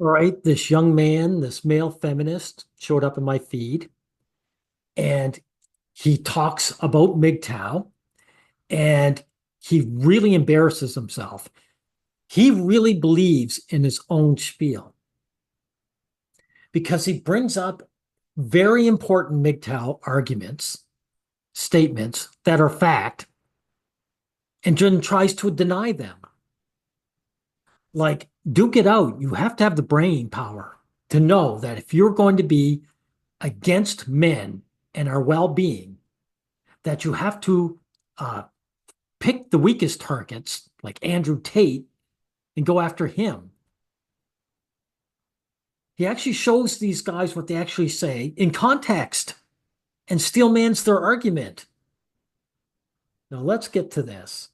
right, this young man, this male feminist showed up in my feed and he talks about mgtow and he really embarrasses himself. He really believes in his own spiel because he brings up very important mgtow arguments, statements that are fact, and then tries to deny them. Like, duke it out. You have to have the brain power to know that if you're going to be against men and our well-being, that you have to uh, pick the weakest targets, like Andrew Tate, and go after him. He actually shows these guys what they actually say in context and steelmans their argument. Now let's get to this.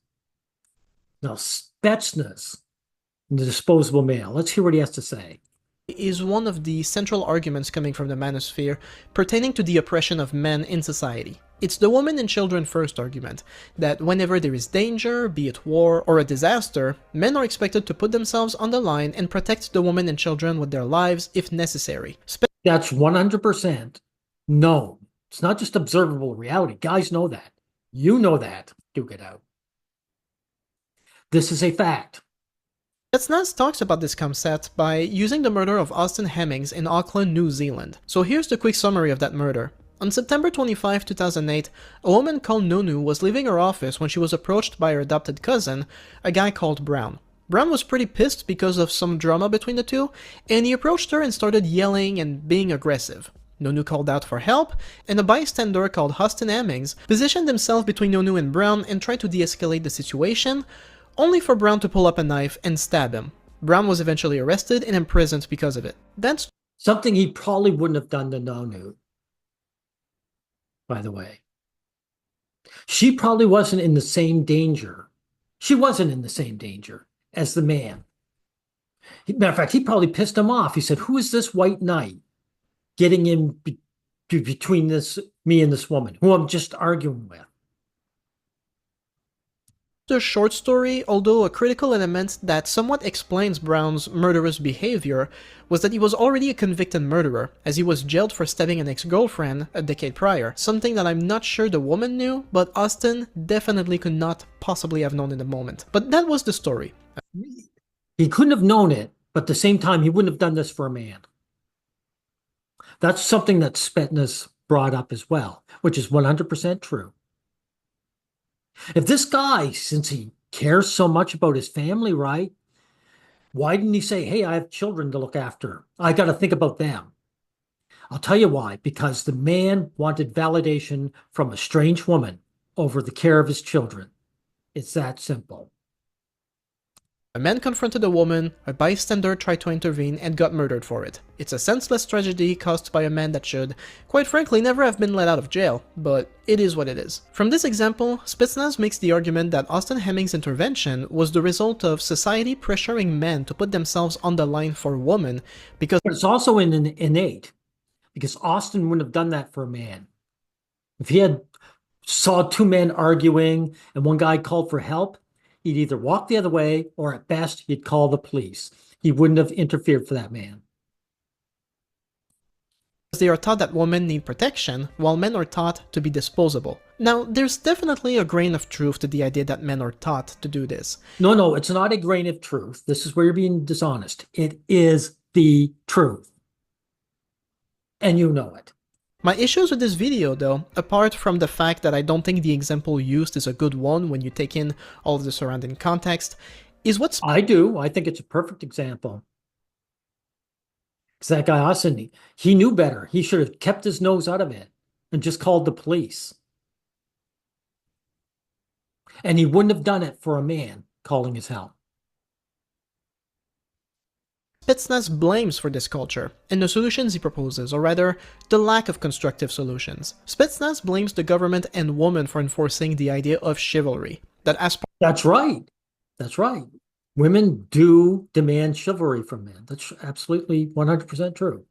Now, Spetsnaz, the disposable male. Let's hear what he has to say. Is one of the central arguments coming from the manosphere pertaining to the oppression of men in society. It's the women and children first argument, that whenever there is danger, be it war or a disaster, men are expected to put themselves on the line and protect the women and children with their lives if necessary. That's 100% known. It's not just observable reality. Guys know that. You know that. Duke it out. This is a fact. Spetsnaz talks about this concept by using the murder of Austin Hemmings in Auckland, New Zealand. So here's the quick summary of that murder. On September 25, 2008, a woman called Nonu was leaving her office when she was approached by her adopted cousin, a guy called Brown. Brown was pretty pissed because of some drama between the two, and he approached her and started yelling and being aggressive. Nonu called out for help, and a bystander called Austin Hemmings positioned himself between Nonu and Brown and tried to de-escalate the situation, only for Brown to pull up a knife and stab him. Brown was eventually arrested and imprisoned because of it. That's something he probably wouldn't have done to Nonu, by the way. She probably wasn't in the same danger. She wasn't in the same danger as the man. Matter of fact, he probably pissed him off. He said, who is this white knight getting in between me and this woman, who I'm just arguing with? the short story, although a critical element that somewhat explains Brown's murderous behavior was that he was already a convicted murderer, as he was jailed for stabbing an ex-girlfriend a decade prior, something that I'm not sure the woman knew, but Austin definitely could not possibly have known in the moment. But that was the story. He couldn't have known it, but at the same time, he wouldn't have done this for a man. That's something that Spetsnaz brought up as well, which is 100% true. If this guy, since he cares so much about his family, right? Why didn't he say, hey, I have children to look after. I got to think about them. I'll tell you why. Because the man wanted validation from a strange woman over the care of his children. It's that simple. A man confronted a woman, a bystander tried to intervene and got murdered for it. It's a senseless tragedy caused by a man that should, quite frankly, never have been let out of jail, but it is what it is. From this example, Spetsnaz makes the argument that Austin Hemmings' intervention was the result of society pressuring men to put themselves on the line for women because— But it's also innate, because Austin wouldn't have done that for a man. If he had saw two men arguing and one guy called for help, he'd either walk the other way or at best he'd call the police. He wouldn't have interfered for that man. they are taught that women need protection, while men are taught to be disposable. Now, there's definitely a grain of truth to the idea that men are taught to do this. No, it's not a grain of truth. This is where you're being dishonest. It is the truth. And you know it. My issues with this video, though, apart from the fact that I don't think the example used is a good one when you take in all of the surrounding context, is what's— I do. I think it's a perfect example. Because that guy Austin, he knew better. He should have kept his nose out of it and just called the police. And he wouldn't have done it for a man calling his help. Spetsnaz blames for this culture, and the solutions he proposes, or rather, the lack of constructive solutions. Spetsnaz blames the government and women for enforcing the idea of chivalry, that as part— That's right. That's right. Women do demand chivalry from men. That's absolutely 100% true.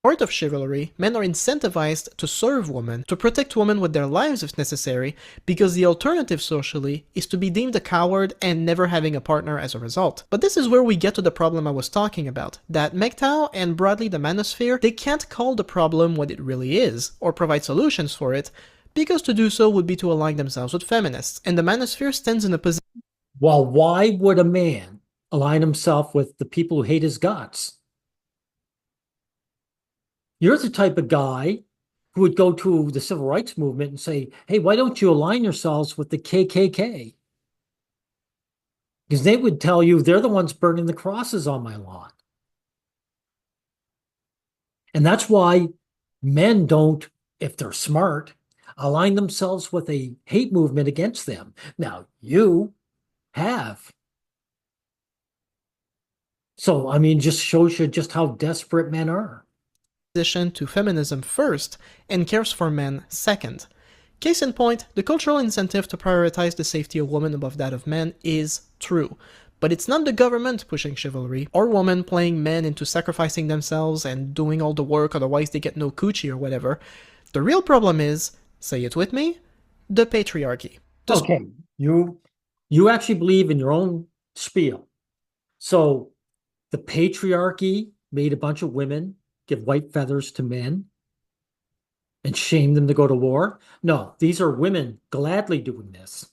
Part of chivalry, men are incentivized to serve women, to protect women with their lives if necessary, because the alternative socially is to be deemed a coward and never having a partner as a result. But this is where we get to the problem I was talking about, that mgtow and broadly the manosphere, they can't call the problem what it really is, or provide solutions for it, because to do so would be to align themselves with feminists, and the manosphere stands in a position. Well, why would a man align himself with the people who hate his guts? You're the type of guy who would go to the civil rights movement and say, hey, why don't you align yourselves with the KKK? Because they would tell you they're the ones burning the crosses on my lawn. And that's why men don't, if they're smart, align themselves with a hate movement against them. Now, you have. So, I mean, just shows you just how desperate men are. To feminism first and cares for men second. Case in point, the cultural incentive to prioritize the safety of women above that of men is true. But it's not the government pushing chivalry, or women playing men into sacrificing themselves and doing all the work otherwise they get no coochie or whatever. The real problem is, say it with me, the patriarchy. Okay, you actually believe in your own spiel. So the patriarchy made a bunch of women give white feathers to men and shame them to go to war? No, these are women gladly doing this.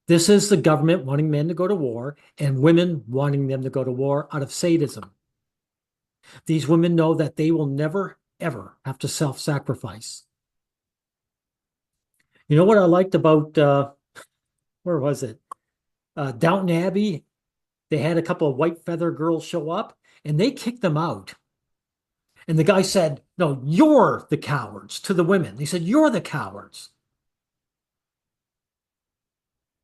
This is the government wanting men to go to war and women wanting them to go to war out of sadism. These women know that they will never, ever have to self-sacrifice. You know what I liked about, where was it? Downton Abbey. They had a couple of white feather girls show up and they kicked them out. And the guy said, no, you're the cowards to the women. He said, you're the cowards.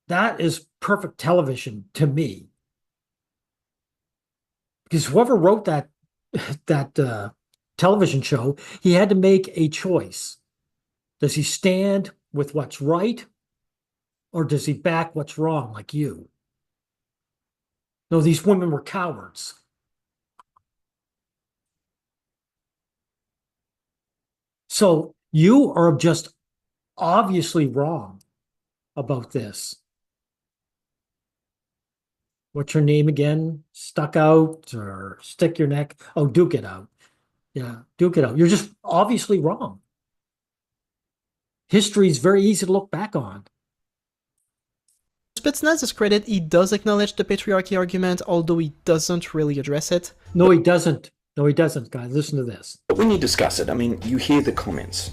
That is perfect television to me. Because whoever wrote that television show, he had to make a choice. Does he stand with what's right or does he back what's wrong like you? No, these women were cowards. So you are just obviously wrong about this. What's your name again? Stuck out or stick your neck? Oh, Duke it out. Yeah, Duke it out. You're just obviously wrong. History is very easy to look back on. Spetsnaz's credit, he does acknowledge the patriarchy argument, although he doesn't really address it. No, he doesn't. No, he doesn't, guys. Listen to this. But when you discuss it, I mean, you hear the comments.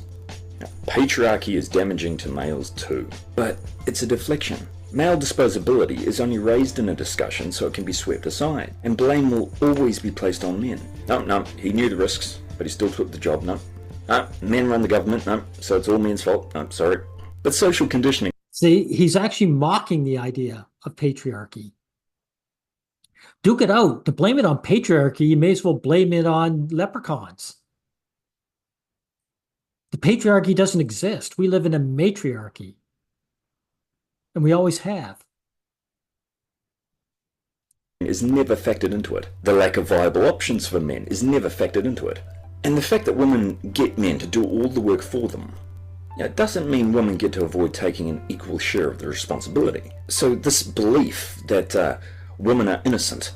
Patriarchy is damaging to males too. But it's a deflection. Male disposability is only raised in a discussion so it can be swept aside, and blame will always be placed on men. No, he knew the risks, but he still took the job. No, men run the government. No, so it's all men's fault. No, sorry. But social conditioning. See, he's actually mocking the idea of patriarchy. Duke it out. To blame it on patriarchy, you may as well blame it on leprechauns. The patriarchy doesn't exist. We live in a matriarchy. And we always have. Is never factored into it. The lack of viable options for men is never factored into it. And the fact that women get men to do all the work for them, it doesn't mean women get to avoid taking an equal share of the responsibility. So this belief that women are innocent,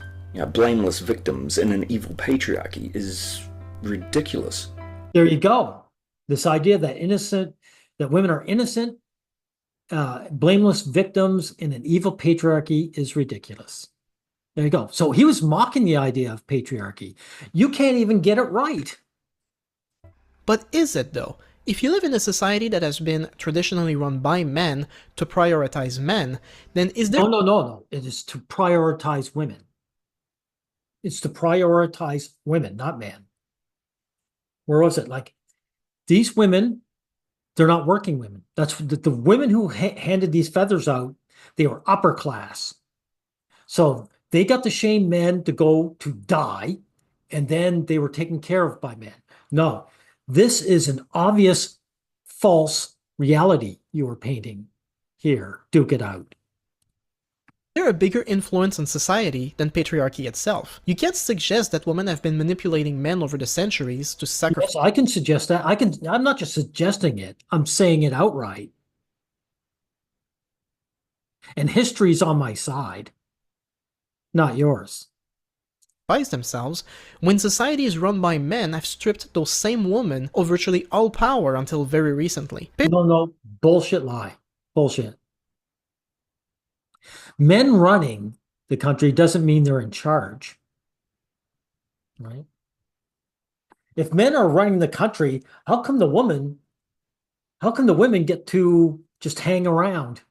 blameless victims in an evil patriarchy is ridiculous. There you go. This idea that women are innocent, blameless victims in an evil patriarchy is ridiculous. There you go. So he was mocking the idea of patriarchy. You can't even get it right. But is it though? If you live in a society that has been traditionally run by men to prioritize men, then is there... No. It is to prioritize women. It's to prioritize women, not men. Where was it? Like, these women, they're not working women. That's the women who handed these feathers out, they were upper class. So they got to shame men to go to die, and then they were taken care of by men. No. This is an obvious false reality you are painting here. Duke it out. They're a bigger influence on society than patriarchy itself. You can't suggest that women have been manipulating men over the centuries to sacrifice. Yes, I can suggest that. I'm not just suggesting it, I'm saying it outright. And history's on my side, not yours. Themselves, when society is run by men have stripped those same women of virtually all power until very recently. No, bullshit lie. Bullshit. Men running the country doesn't mean they're in charge, right? If men are running the country, how come the women get to just hang around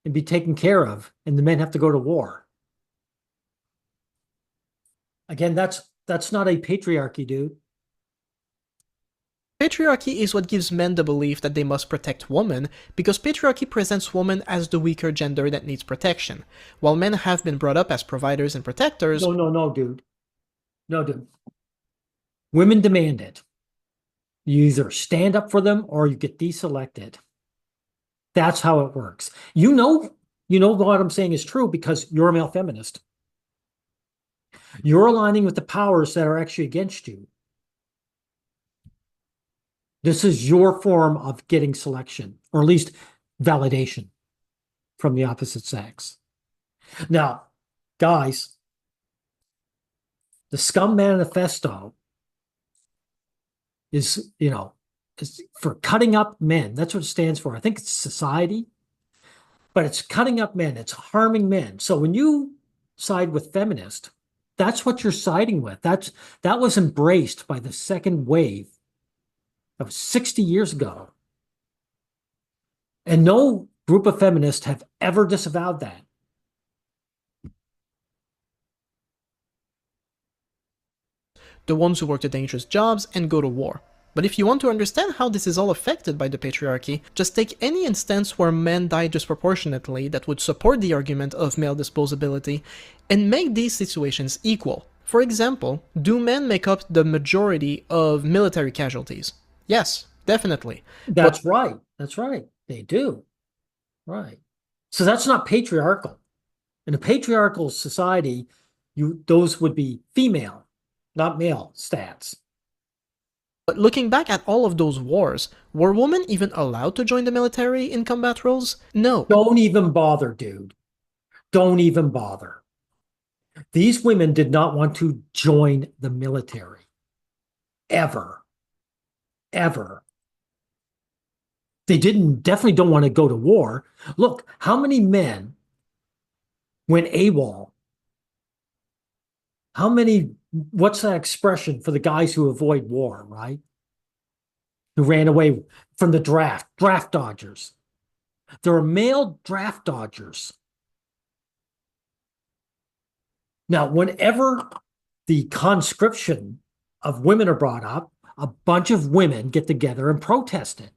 and be taken care of and the men have to go to war? Again, that's not a patriarchy, dude. Patriarchy is what gives men the belief that they must protect women, because patriarchy presents women as the weaker gender that needs protection, while men have been brought up as providers and protectors. No, dude. No, dude. Women demand it. You either stand up for them or you get deselected. That's how it works. You know what I'm saying is true because you're a male feminist. You're aligning with the powers that are actually against you. This is your form of getting selection, or at least validation from the opposite sex. Now, guys, the Scum Manifesto is for cutting up men. That's what it stands for. I think it's society, but it's cutting up men. It's harming men. So when you side with feminist, that's what you're siding with. That was embraced by the second wave. That was 60 years ago. And no group of feminists have ever disavowed that. The ones who work the dangerous jobs and go to war. But if you want to understand how this is all affected by the patriarchy, just take any instance where men die disproportionately that would support the argument of male disposability, and make these situations equal. For example, do men make up the majority of military casualties? Yes, definitely. That's right. That's right. They do. Right. So that's not patriarchal. In a patriarchal society, those would be female, not male stats. But looking back at all of those wars, were women even allowed to join the military in combat roles? No. Don't even bother, dude. Don't even bother. These women did not want to join the military. Ever. Ever. They definitely don't want to go to war. Look, how many men went AWOL? How many, what's that expression for the guys who avoid war, right? Who ran away from the draft dodgers. There are male draft dodgers. Now, whenever the conscription of women are brought up, a bunch of women get together and protest it.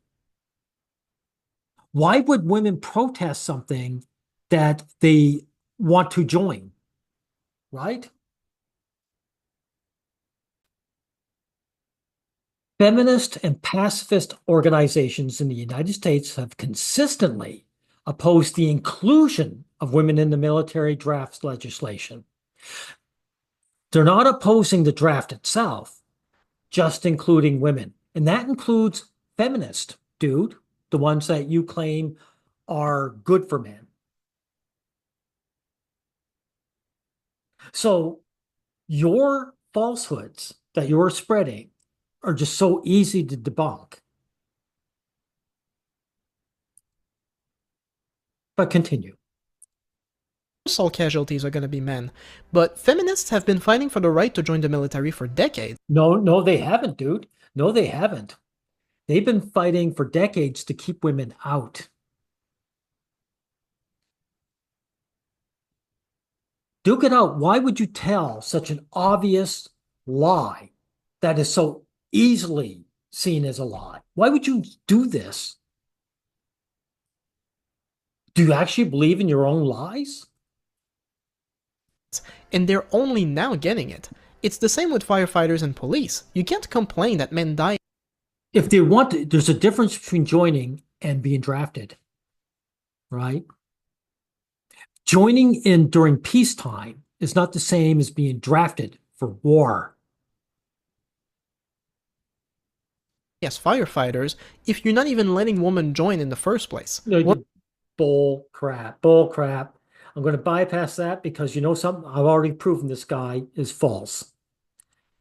Why would women protest something that they want to join? Right? Feminist and pacifist organizations in the United States have consistently opposed the inclusion of women in the military draft legislation. They're not opposing the draft itself, just including women. And that includes feminists, dude, the ones that you claim are good for men. So your falsehoods that you're spreading are just so easy to debunk. But continue. All casualties are going to be men, but feminists have been fighting for the right to join the military for decades. No, they haven't, dude. No, they haven't. They've been fighting for decades to keep women out. Duke it out. Why would you tell such an obvious lie that is so easily seen as a lie? Why would you do this? Do you actually believe in your own lies? And they're only now getting it. It's the same with firefighters and police. You can't complain that men die. If they want to, there's a difference between joining and being drafted, right? Joining in during peacetime is not the same as being drafted for war. Yes, firefighters, if you're not even letting women join in the first place? No, bull crap, bull crap. I'm going to bypass that because you know something? I've already proven this guy is false.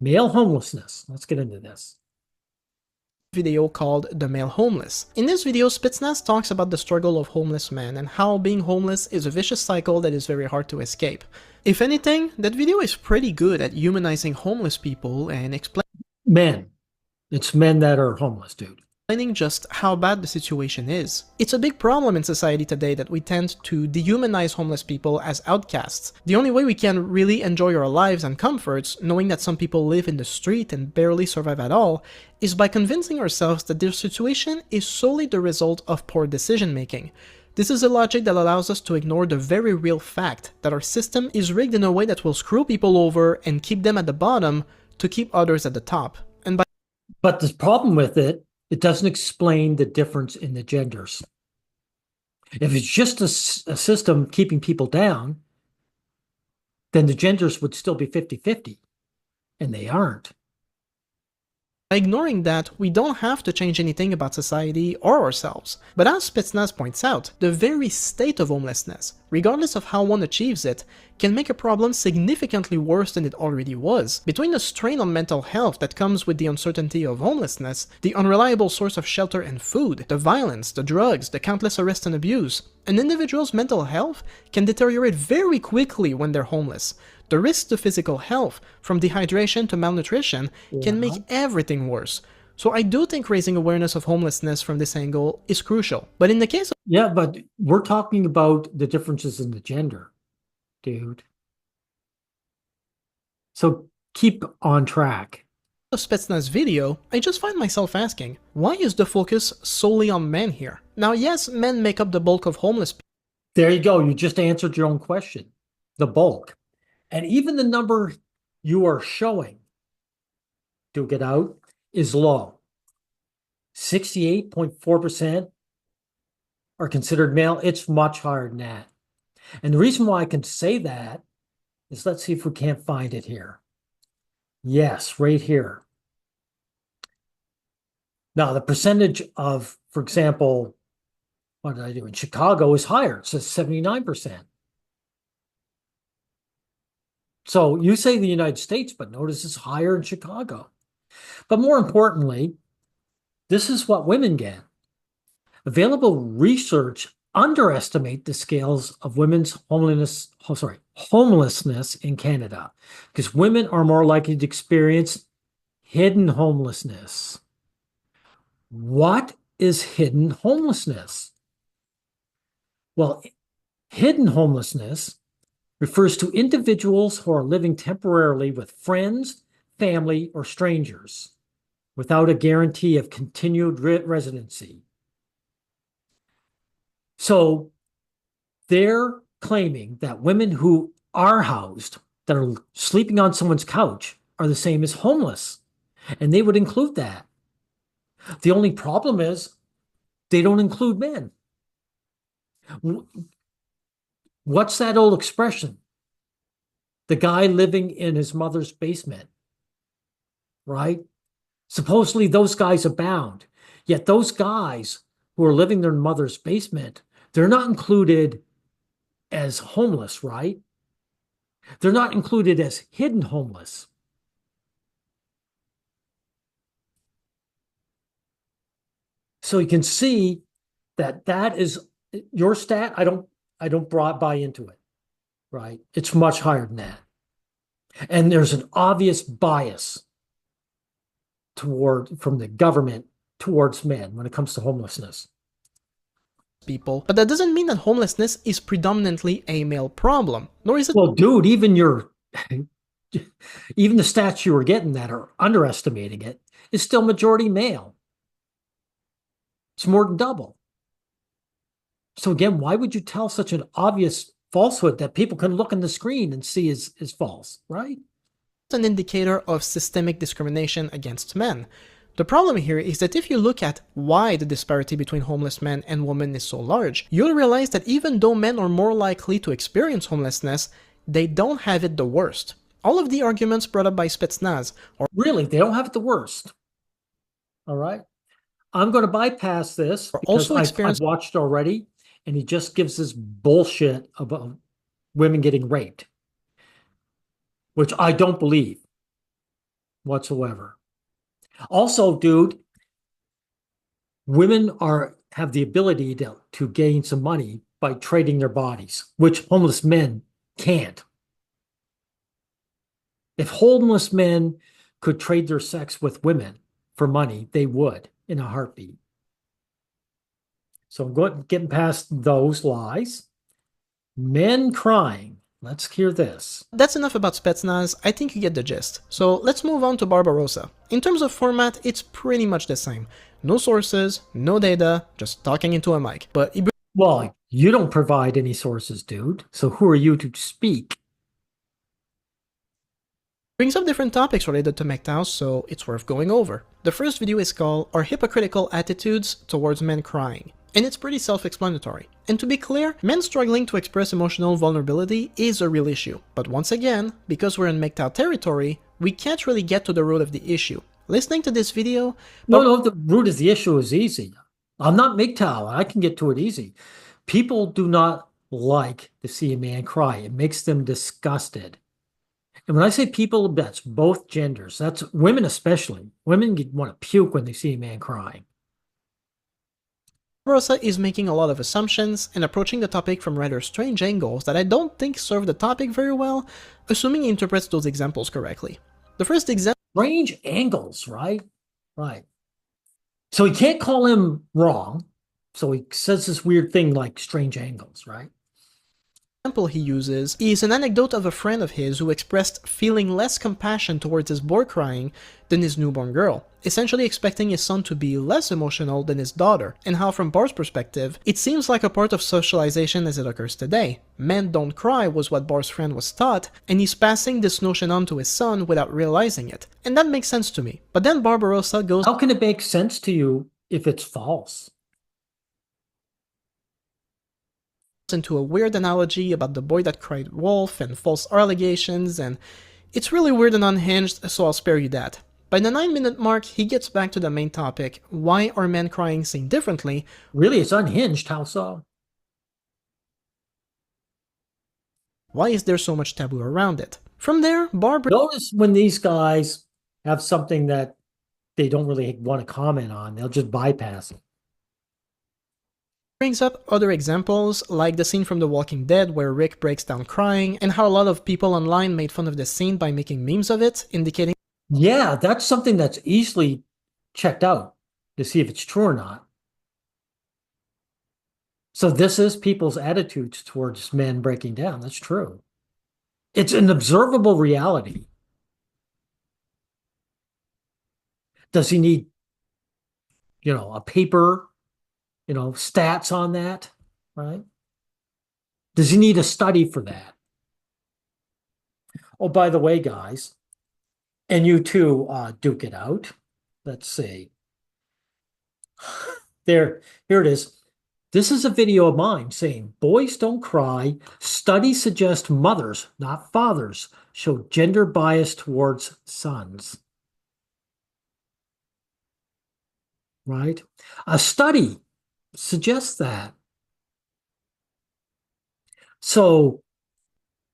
Male homelessness. Let's get into this. Video called The Male Homeless. In this video, Spetsnaz talks about the struggle of homeless men and how being homeless is a vicious cycle that is very hard to escape. If anything, that video is pretty good at humanizing homeless people and explaining Men. It's men that are homeless, dude. just how bad the situation is. It's a big problem in society today that we tend to dehumanize homeless people as outcasts. The only way we can really enjoy our lives and comforts, knowing that some people live in the street and barely survive at all, is by convincing ourselves that their situation is solely the result of poor decision making. This is a logic that allows us to ignore the very real fact that our system is rigged in a way that will screw people over and keep them at the bottom to keep others at the top. But the problem with it, it doesn't explain the difference in the genders. If it's just a system keeping people down, then the genders would still be 50-50, and they aren't. By ignoring that, we don't have to change anything about society or ourselves. But as Spetsnaz points out, the very state of homelessness, regardless of how one achieves it, can make a problem significantly worse than it already was. Between the strain on mental health that comes with the uncertainty of homelessness, the unreliable source of shelter and food, the violence, the drugs, the countless arrests and abuse, an individual's mental health can deteriorate very quickly when they're homeless. The risks to physical health, from dehydration to malnutrition, can make everything worse. So I do think raising awareness of homelessness from this angle is crucial. But in the case of Yeah, but we're talking about the differences in the gender, dude. So keep on track. Spetsnaz video, I just find myself asking, why is the focus solely on men here? Now yes, men make up the bulk of homeless people. There you go. You just answered your own question. The bulk. And even the number you are showing, Duke It Out, is low. 68.4% are considered male. It's much higher than that. And the reason why I can say that is, let's see if we can't find it here. Yes, right here. Now, the percentage of, for example, what did I do? In Chicago is higher. It says 79%. So you say the United States, but notice it's higher in Chicago. But more importantly, this is what women get. Available research underestimate the scales of women's homelessness in Canada, because women are more likely to experience hidden homelessness. What is hidden homelessness? Well, hidden homelessness refers to individuals who are living temporarily with friends, family, or strangers without a guarantee of continued residency. So they're claiming that women who are housed, that are sleeping on someone's couch, are the same as homeless, and they would include that. The only problem is they don't include men. What's that old expression? The guy living in his mother's basement, right? Supposedly those guys abound. Yet those guys who are living in their mother's basement, they're not included as homeless, right? They're not included as hidden homeless. So you can see that that is your stat. I don't buy into it, right? It's much higher than that. And there's an obvious bias from the government towards men when it comes to homelessness. People, but that doesn't mean that homelessness is predominantly a male problem, nor is it. Well, dude, even the stats you were getting that are underestimating it is still majority male. It's more than double. So again, why would you tell such an obvious falsehood that people can look on the screen and see is false, right? An indicator of systemic discrimination against men. The problem here is that if you look at why the disparity between homeless men and women is so large, you'll realize that even though men are more likely to experience homelessness, they don't have it the worst. All of the arguments brought up by Spetsnaz are Really, they don't have it the worst. All right. I'm going to bypass this because also I've watched already, and he just gives this bullshit about women getting raped, which I don't believe whatsoever. Also, dude, women have the ability to gain some money by trading their bodies, which homeless men can't. If homeless men could trade their sex with women for money, they would in a heartbeat. So I'm getting past those lies. Men crying. Let's hear this. That's enough about Spetsnaz, I think you get the gist. So let's move on to Barbarossa. In terms of format, it's pretty much the same. No sources, no data, just talking into a mic. But well, you don't provide any sources, dude. So who are you to speak? Brings up different topics related to mgtow, so it's worth going over. The first video is called Our Hypocritical Attitudes Towards Men Crying, and it's pretty self-explanatory. And to be clear, men struggling to express emotional vulnerability is a real issue. But once again, because we're in mgtow territory, we can't really get to the root of the issue. Listening to this video... No, the root of the issue is easy. I'm not mgtow. I can get to it easy. People do not like to see a man cry. It makes them disgusted. And when I say people, that's both genders. That's women especially. Women want to puke when they see a man crying. Barbarossa is making a lot of assumptions and approaching the topic from rather strange angles that I don't think serve the topic very well, assuming he interprets those examples correctly. The first example... Strange angles, right? Right. So he can't call him wrong. So he says this weird thing like strange angles, right? Example he uses is an anecdote of a friend of his who expressed feeling less compassion towards his boy crying than his newborn girl, essentially expecting his son to be less emotional than his daughter, and how from Bar's perspective, it seems like a part of socialization as it occurs today. Men don't cry was what Bar's friend was taught, and he's passing this notion on to his son without realizing it. And that makes sense to me. But then Barbarossa goes... How can it make sense to you if it's false? Into a weird analogy about the boy that cried wolf and false allegations, and it's really weird and unhinged, so I'll spare you that. By the 9-minute mark, he gets back to the main topic: why are men crying seen differently? Really, it's unhinged. How so? Why is there so much taboo around it? From there, Notice when these guys have something that they don't really want to comment on, they'll just bypass it. Brings up other examples, like the scene from The Walking Dead where Rick breaks down crying, and how a lot of people online made fun of the scene by making memes of it, indicating... Yeah, that's something that's easily checked out to see if it's true or not. So this is people's attitudes towards men breaking down. That's true. It's an observable reality. Does he need, a paper, stats on that, right? Does he need a study for that? Oh, by the way, guys, and you too, Duke It Out. Let's see. Here it is. This is a video of mine saying, boys don't cry. Studies suggest mothers, not fathers, show gender bias towards sons. Right? A study suggests that. So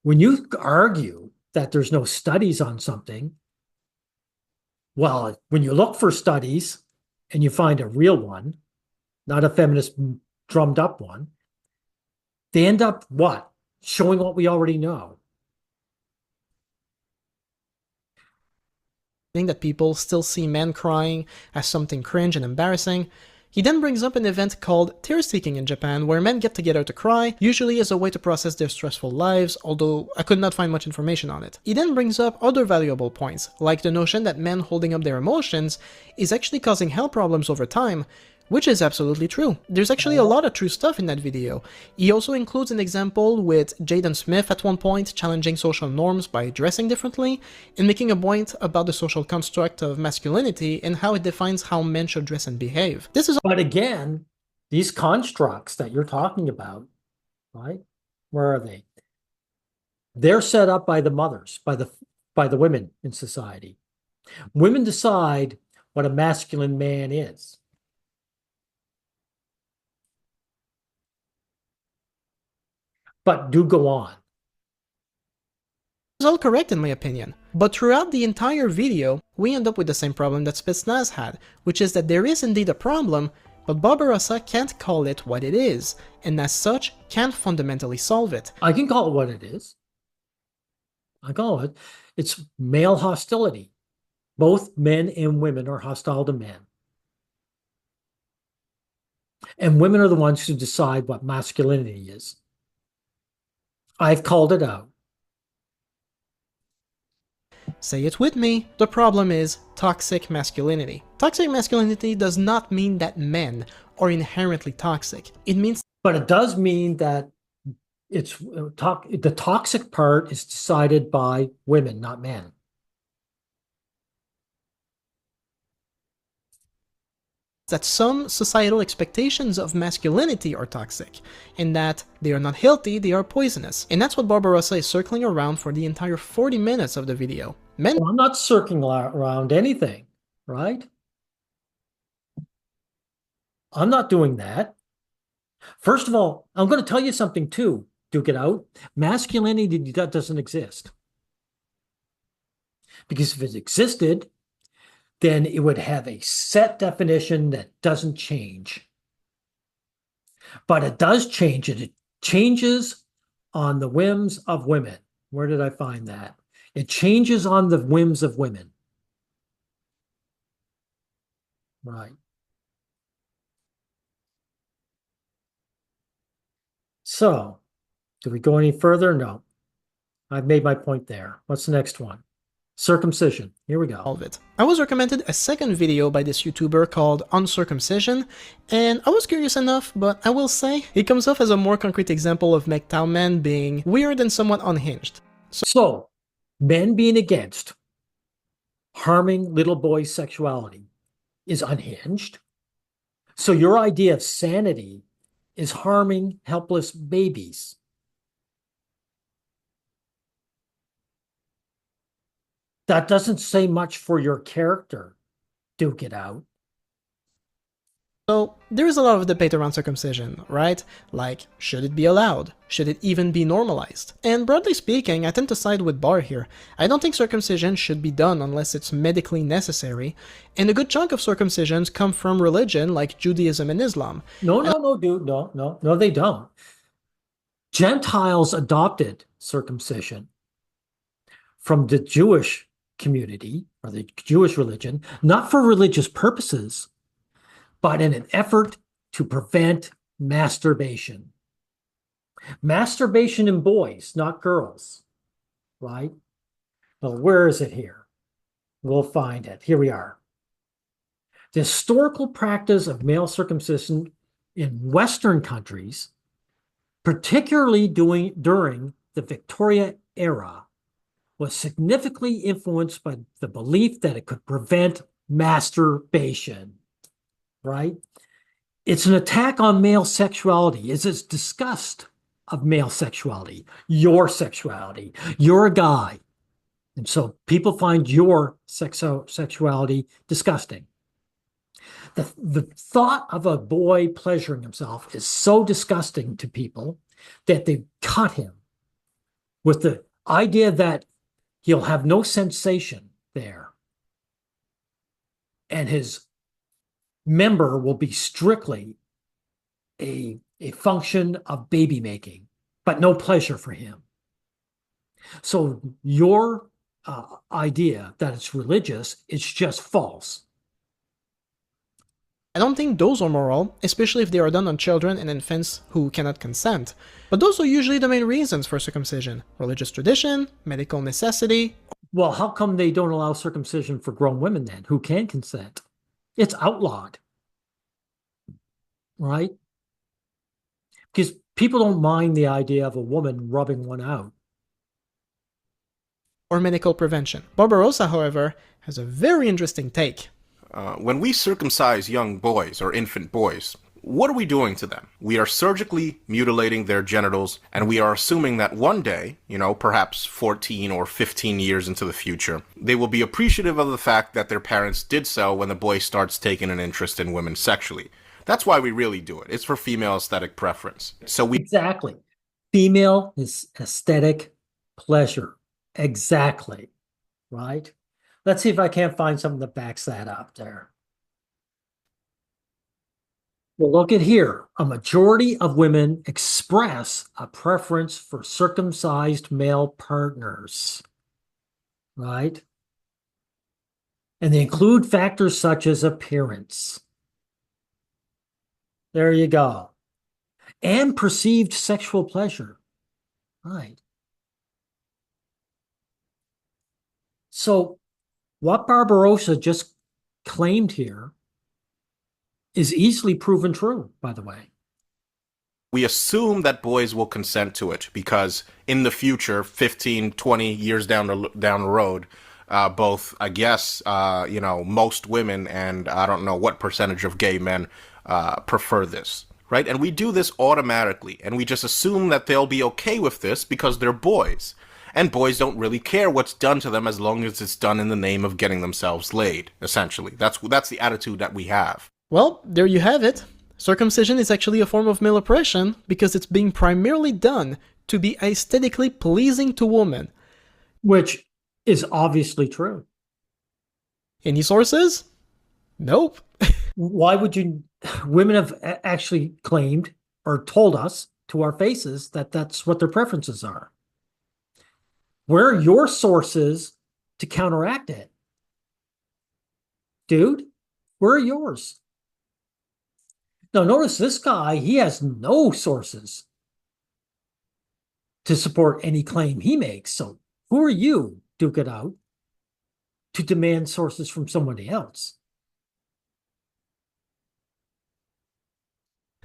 when you argue that there's no studies on something, well, when you look for studies and you find a real one, not a feminist drummed up one, they end up what? Showing what we already know. That people still see men crying as something cringe and embarrassing. He then brings up an event called tear-seeking in Japan, where men get together to cry, usually as a way to process their stressful lives, although I could not find much information on it. He then brings up other valuable points, like the notion that men holding up their emotions is actually causing health problems over time, Which is absolutely true. There's actually a lot of true stuff in that video. He also includes an example with Jaden Smith at one point challenging social norms by dressing differently, and making a point about the social construct of masculinity and how it defines how men should dress and behave. This is But again, these constructs that you're talking about, right? Where are they? They're set up by the mothers, by the women in society. Women decide what a masculine man is. But do go on. all correct in my opinion. But throughout the entire video, we end up with the same problem that Spetsnaz had, which is that there is indeed a problem, but Barbarossa can't call it what it is, and as such, can't fundamentally solve it. I can call it what it is. I call it, it's male hostility. Both men and women are hostile to men. And women are the ones who decide what masculinity is. I've called it out. Say it with me, the problem is toxic masculinity. Toxic masculinity does not mean that men are inherently toxic. It means But it does mean that it's the toxic part is decided by women, not men. that some societal expectations of masculinity are toxic, and that they are not healthy, they are poisonous. And that's what Barbarossa is circling around for the entire 40 minutes of the video. Men Well, I'm not circling around anything, right? I'm not doing that. First of all, I'm going to tell you something too, Duke it out. Masculinity doesn't exist. Because if it existed, then it would have a set definition that doesn't change. But it does change it. It changes on the whims of women. Where did I find that? It changes on the whims of women. Right. So, do we go any further? No. I've made my point there. What's the next one? Circumcision. Here we go. of it. I was recommended a second video by this YouTuber called Uncircumcision, and I was curious enough, but I will say, it comes off as a more concrete example of mgtow men being weird and somewhat unhinged. So, men being against harming little boys' sexuality is unhinged. So your idea of sanity is harming helpless babies. That doesn't say much for your character, Duke it out. So, there is a lot of debate around circumcision, right? Like, should it be allowed? Should it even be normalized? And broadly speaking, I tend to side with Bar here. I don't think circumcision should be done unless it's medically necessary, and a good chunk of circumcisions come from religion like Judaism and Islam. No, dude, no, they don't. Gentiles adopted circumcision from the Jewish community or the Jewish religion, not for religious purposes, but in an effort to prevent masturbation. Masturbation in boys, not girls, right? Well, where is it here? We'll find it. Here we are. The historical practice of male circumcision in Western countries, particularly during the Victoria era, was significantly influenced by the belief that it could prevent masturbation. Right? It's an attack on male sexuality. It's a disgust of male sexuality, your sexuality. You're a guy. And so people find your sexuality disgusting. The thought of a boy pleasuring himself is so disgusting to people that they cut him with the idea that he'll have no sensation there. And his member will be strictly a function of baby making, but no pleasure for him. So your idea that it's religious, it's just false. I don't think those are moral, especially if they are done on children and infants who cannot consent. But those are usually the main reasons for circumcision: religious tradition, medical necessity. Well, how come they don't allow circumcision for grown women then, who can consent? It's outlawed. right? Because people don't mind the idea of a woman rubbing one out. Or medical prevention. Barbarossa, however, has a very interesting take. When we circumcise young boys or infant boys, what are we doing to them? We are surgically mutilating their genitals, and we are assuming that one day, perhaps 14 or 15 years into the future, they will be appreciative of the fact that their parents did so when the boy starts taking an interest in women sexually. That's why we really do it. It's for female aesthetic preference. Exactly. Female is aesthetic pleasure. Exactly. Right? Let's see if I can't find something that backs that up there. Well, look at here. A majority of women express a preference for circumcised male partners. Right? And they include factors such as appearance. There you go. And perceived sexual pleasure. Right. So what Barbarossa just claimed here is easily proven true, by the way. We assume that boys will consent to it because in the future, 15, 20 years down the road, both, I guess, most women and I don't know what percentage of gay men prefer this, right? And we do this automatically, and we just assume that they'll be okay with this because they're boys. And boys don't really care what's done to them as long as it's done in the name of getting themselves laid, essentially. That's the attitude that we have. Well, there you have it. Circumcision is actually a form of male oppression because it's being primarily done to be aesthetically pleasing to women. Which is obviously true. Any sources? Nope. Why would you? Women have actually claimed or told us to our faces that that's what their preferences are. Where are your sources to counteract it? Dude, where are yours? Now, notice this guy, he has no sources to support any claim he makes. So who are you, Duke It Out, to demand sources from somebody else?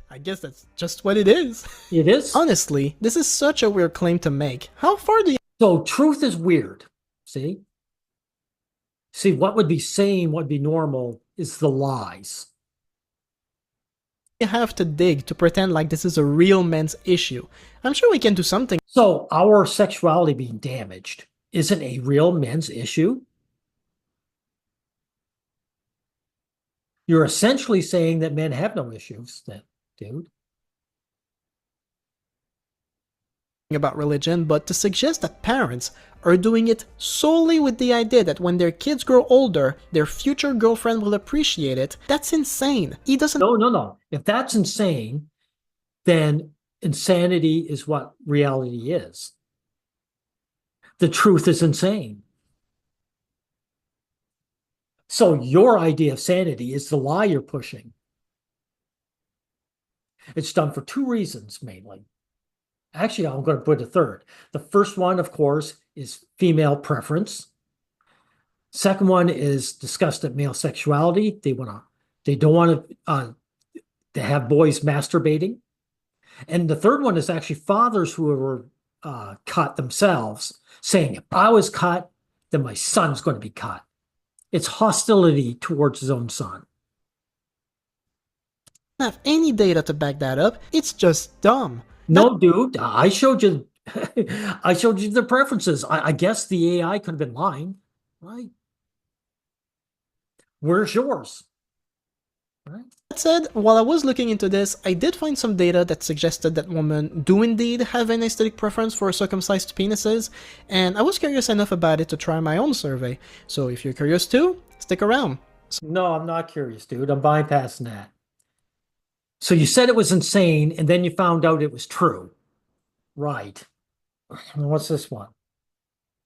I guess that's just what it is. It is. Honestly, this is such a weird claim to make. How far do you... So truth is weird, see? See, what would be sane, what would be normal is the lies. You have to dig to pretend like this is a real men's issue. I'm sure we can do something. So our sexuality being damaged isn't a real men's issue? You're essentially saying that men have no issues then, dude. About religion, but to suggest that parents are doing it solely with the idea that when their kids grow older, their future girlfriend will appreciate it, that's insane. He doesn't... No. If that's insane, then insanity is what reality is. The truth is insane. So your idea of sanity is the lie you're pushing. It's done for two reasons, mainly. Actually, I'm going to put a third. The first one, of course, is female preference. Second one is disgust at male sexuality. They don't want to have boys masturbating. And the third one is actually fathers who were cut themselves, saying, if I was cut, then my son's going to be cut. It's hostility towards his own son. have any data to back that up. It's just dumb. No, dude, I showed you I showed you the preferences. I guess the AI could have been lying, right? Where's yours? Right? That said, while I was looking into this, I did find some data that suggested that women do indeed have an aesthetic preference for circumcised penises, and I was curious enough about it to try my own survey. So if you're curious too, stick around. No, I'm not curious, dude. I'm bypassing that. So you said it was insane, and then you found out it was true. Right. What's this one?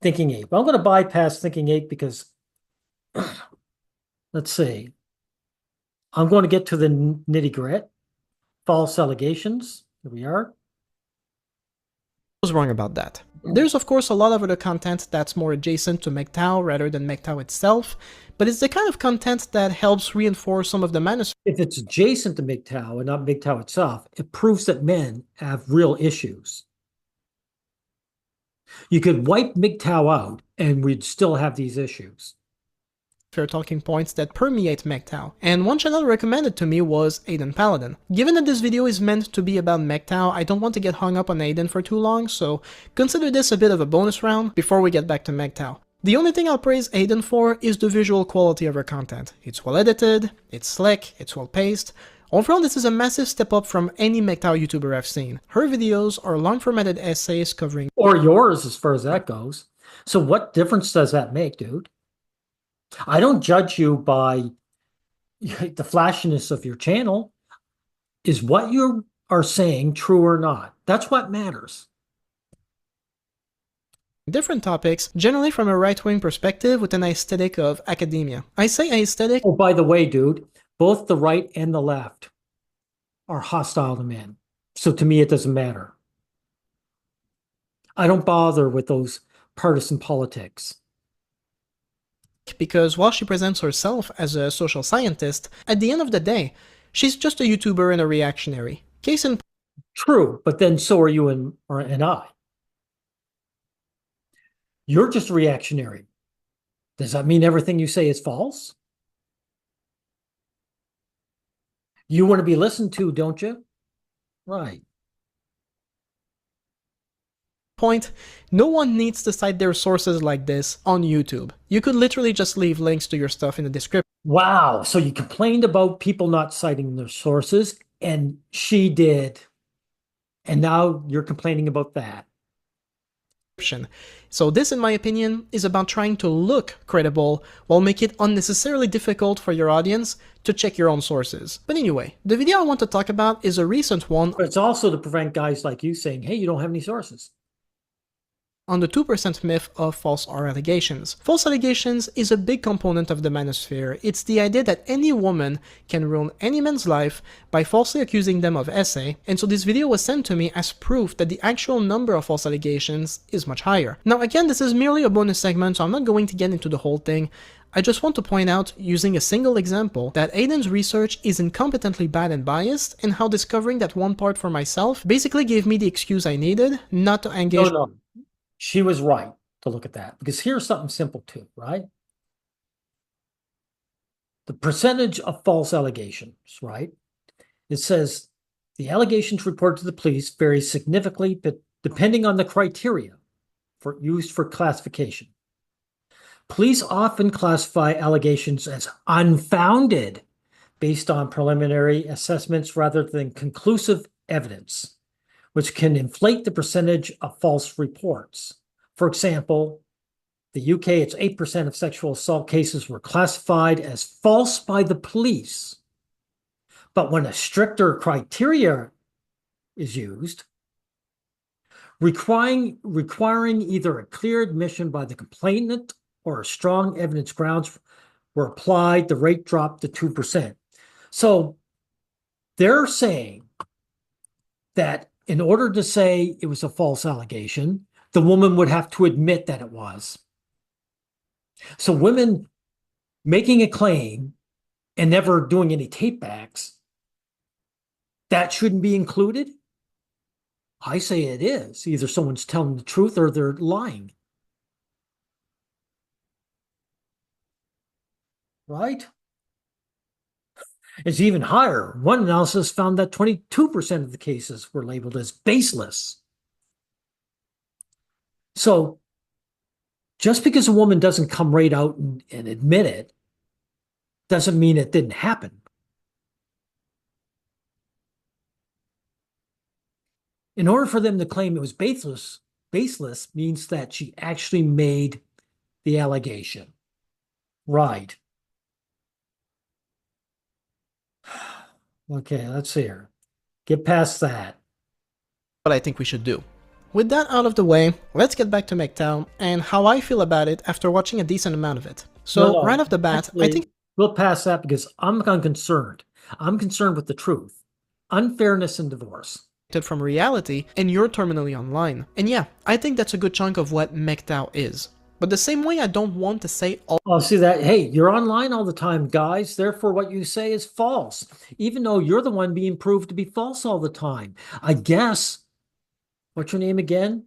Thinking Ape. I'm going to bypass Thinking Ape because, let's see. I'm going to get to the nitty-gritty. False allegations. Here we are. I was wrong about that. There's of course a lot of other content that's more adjacent to mgtow rather than mgtow itself, but it's the kind of content that helps reinforce some of the manosphere. If it's adjacent to MGTOW and not MGTOW itself, it proves that men have real issues. You could wipe MGTOW out and we'd still have these issues. Talking points that permeate mgtow, and one channel recommended to me was Aiden Paladin. Given that this video is meant to be about mgtow, I don't want to get hung up on Aiden for too long, so consider this a bit of a bonus round before we get back to mgtow. The only thing I'll praise Aiden for is the visual quality of her content. It's well edited, it's slick, it's well paced. Overall, this is a massive step up from any mgtow YouTuber I've seen. Her videos are long formatted essays covering— or yours as far as that goes. So what difference does that make, dude? I don't judge you by the flashiness of your channel. Is what you are saying true or not? That's what matters. different topics, generally from a right-wing perspective with an aesthetic of academia. I say aesthetic— oh, by the way, dude, both the right and the left are hostile to men. So to me, it doesn't matter. I don't bother with those partisan politics. because while she presents herself as a social scientist, at the end of the day, she's just a YouTuber and a reactionary. Case in— true, but then so are you and I. You're just reactionary. Does that mean everything you say is false? You want to be listened to, don't you? Right. point, no one needs to cite their sources like this on YouTube. You could literally just leave links to your stuff in the description. Wow. So you complained about people not citing their sources, and she did. And now you're complaining about that. So this, in my opinion, is about trying to look credible while make it unnecessarily difficult for your audience to check your own sources. But anyway, the video I want to talk about is a recent one. But it's also to prevent guys like you saying, hey, you don't have any sources. On the 2% myth of false allegations. False allegations is a big component of the manosphere. It's the idea that any woman can ruin any man's life by falsely accusing them of essay, and so this video was sent to me as proof that the actual number of false allegations is much higher. Now again, this is merely a bonus segment, so I'm not going to get into the whole thing. I just want to point out, using a single example, that Aiden's research is incompetently bad and biased, and how discovering that one part for myself basically gave me the excuse I needed not to engage— No. She was right to look at that, because here's something simple too, right? The percentage of false allegations, right? It says the allegations reported to the police vary significantly, but depending on the criteria used for classification. Police often classify allegations as unfounded based on preliminary assessments rather than conclusive evidence, which can inflate the percentage of false reports. For example, the UK, it's 8% of sexual assault cases were classified as false by the police. But when a stricter criteria is used, requiring either a clear admission by the complainant or a strong evidence grounds were applied, the rate dropped to 2%. So they're saying that in order to say it was a false allegation, the woman would have to admit that it was. So women making a claim and never doing any tape backs, that shouldn't be included? I say it is. Either someone's telling the truth or they're lying. Right? It's even higher. One analysis found that 22% of the cases were labeled as baseless. So just because a woman doesn't come right out and admit it doesn't mean it didn't happen. In order for them to claim it was baseless means that she actually made the allegation. Right. Okay, let's see here. Get past that. What I think we should do. With that out of the way, let's get back to mgtow and how I feel about it after watching a decent amount of it. So No, right off the bat, actually, I think— we'll pass that because I'm concerned. I'm concerned with the truth. Unfairness in divorce. from reality and you're terminally online. And yeah, I think that's a good chunk of what mgtow is. But the same way I don't want to say all I'll see that. Hey, you're online all the time, guys. Therefore, what you say is false, even though you're the one being proved to be false all the time. I guess, what's your name again?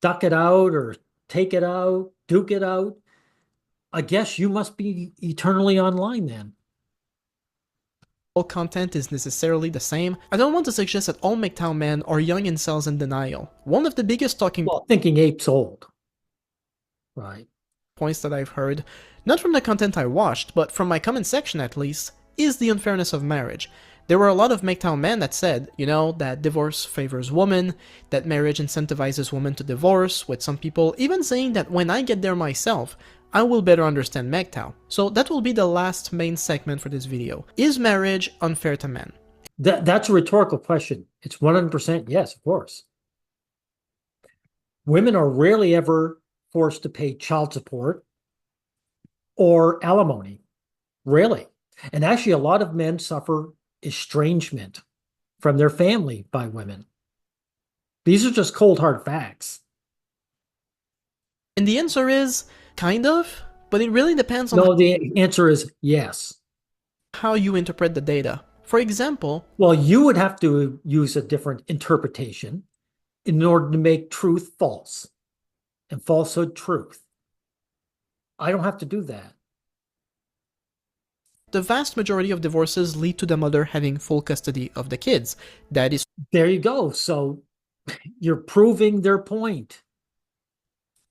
Duck it out or take it out, duke it out. I guess you must be eternally online then. content is necessarily the same, I don't want to suggest that all mgtow men are young incels in denial. One of the biggest talking Well, thinking ape's old. Right. points that I've heard, not from the content I watched, but from my comment section at least, is the unfairness of marriage. There were a lot of mgtow men that said, you know, that divorce favors women, that marriage incentivizes women to divorce, with some people even saying that when I get there myself, I will better understand mgtow. So that will be the last main segment for this video. Is marriage unfair to men? That's a rhetorical question. It's 100% yes, of course. Women are rarely ever forced to pay child support or alimony. Rarely. And actually, a lot of men suffer estrangement from their family by women. These are just cold, hard facts. And the answer is, kind of, but it really depends on No, the answer is yes. how you interpret the data. For example, Well, you would have to use a different interpretation in order to make truth false and falsehood truth. I don't have to do that. the vast majority of divorces lead to the mother having full custody of the kids. That is There you go. So you're proving their point.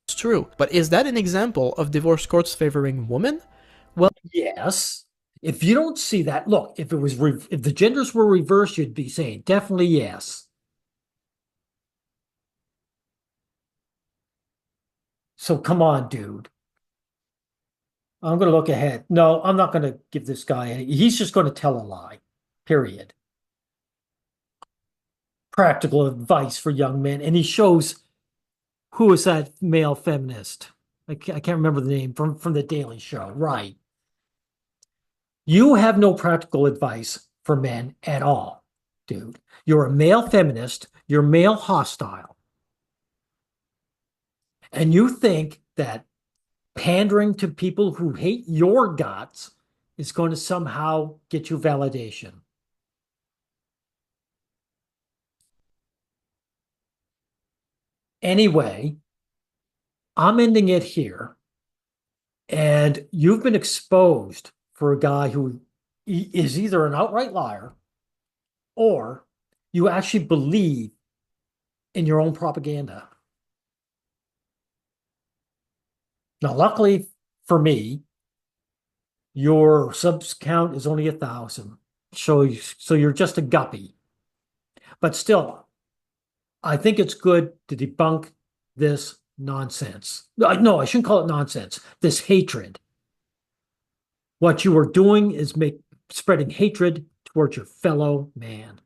true. But is that an example of divorce courts favoring women? Yes. If you don't see that, look, if the genders were reversed, you'd be saying definitely yes. So come on, dude. I'm going to look ahead. No, I'm not going to give this guy any. He's just going to tell a lie. Period. Practical advice for young men. And he shows who is that male feminist? I can't remember the name from the Daily Show. Right. You have no practical advice for men at all, dude. You're a male feminist. You're male hostile. And you think that pandering to people who hate your guts is going to somehow get you validation. Anyway, I'm ending it here. And you've been exposed for a guy who is either an outright liar or you actually believe in your own propaganda. Now, luckily for me, your subs count is only 1,000. So you're just a guppy. But still, I think it's good to debunk this nonsense. No, I shouldn't call it nonsense. This hatred. What you are doing is spreading hatred towards your fellow man.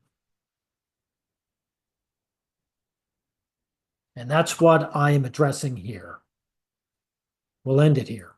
And that's what I am addressing here. We'll end it here.